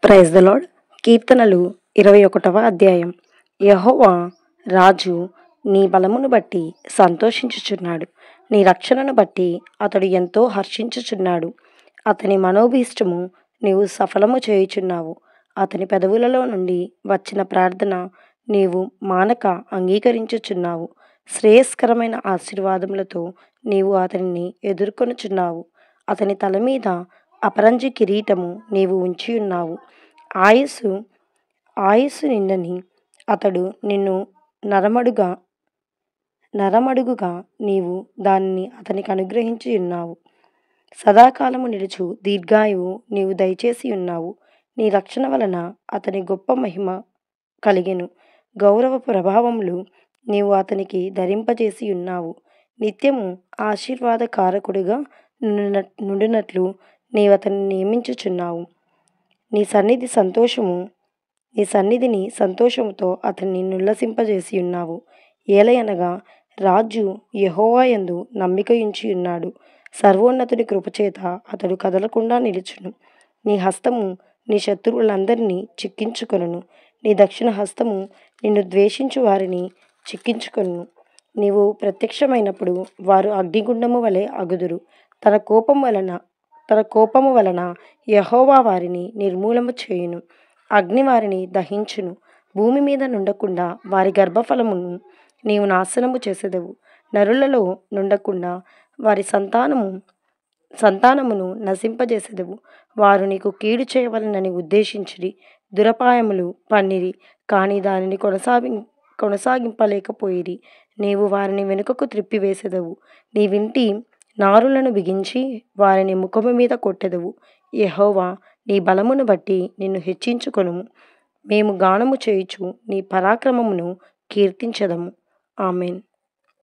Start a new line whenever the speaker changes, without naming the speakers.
Praise the lord. కీర్తనలు 21వ అధ్యాయం. యెహోవా రాజు నీ బలమును బట్టి సంతోషించుచున్నాడు, నీ రక్షణను బట్టి అతడు ఎంతో హర్షించుచున్నాడు. అతని మనోభీష్టము నీవు సఫలము చేయుచున్నావు. అతని పెదవులలో నుండి వచ్చిన ప్రార్థన నీవు మానక అంగీకరించుచున్నావు. శ్రేయస్కరమైన ఆశీర్వాదములతో నీవు అతనిని ఎదుర్కొనుచున్నావు. అతని తల మీద అపరంజి కిరీటము నీవు ఉంచి ఉన్నావు. ఆయుస్సు నిండని అతడు నిన్ను నరమడుగుగా నీవు దానిని అతనికి అనుగ్రహించి ఉన్నావు. సదాకాలము నిలుచు దీర్ఘాయువు నీవు దయచేసి ఉన్నావు. నీ రక్షణ వలన అతని గొప్ప మహిమ కలిగెను. గౌరవ ప్రభావములు నీవు అతనికి ధరింపజేసి ఉన్నావు. నిత్యము ఆశీర్వాదకారకుడిగా నుండినట్లు నీవు అతన్ని నియమించుచున్నావు. నీ సన్నిధిని సంతోషముతో అతన్ని నుల్లసింపజేసి ఉన్నావు. ఏలయనగా రాజు యెహోవా యందు నమ్మిక ఉంచి ఉన్నాడు. సర్వోన్నతుని కృపచేత అతడు కదలకుండా నిలుచును. నీ హస్తము నీ శత్రువులందరినీ చిక్కించుకొనును. నీ దక్షిణ హస్తము నిన్ను ద్వేషించు వారిని చిక్కించుకొనును. నీవు ప్రత్యక్షమైనప్పుడు వారు అగ్నిగుండము వలె అగుదురు. తన కోపము వలన యెహోవా వారిని నిర్మూలము చేయును. అగ్ని వారిని దహించును. భూమి మీద నుండకుండా వారి గర్భఫలమును నీవు నాశనము చేసెదవు. నరులలో నుండకుండా వారి సంతానమును నశింపజేసెదవు. వారు నీకు కీడు చేయవలనని ఉద్దేశించిరి, దురపాయములు పన్నిరి, కానీ దానిని కొనసాగింపలేకపోయిరి. నీవు వారిని వెనుకకు త్రిప్పివేసెదవు. నీ వింటి నారులను బిగించి వారిని ముఖము మీద కొట్టెదవు. యెహోవా నీ బలమును బట్టి నిన్ను హెచ్చించుకొనుము. మేము గానము చేయుచు నీ పరాక్రమమును కీర్తించెదము. ఆమేన్.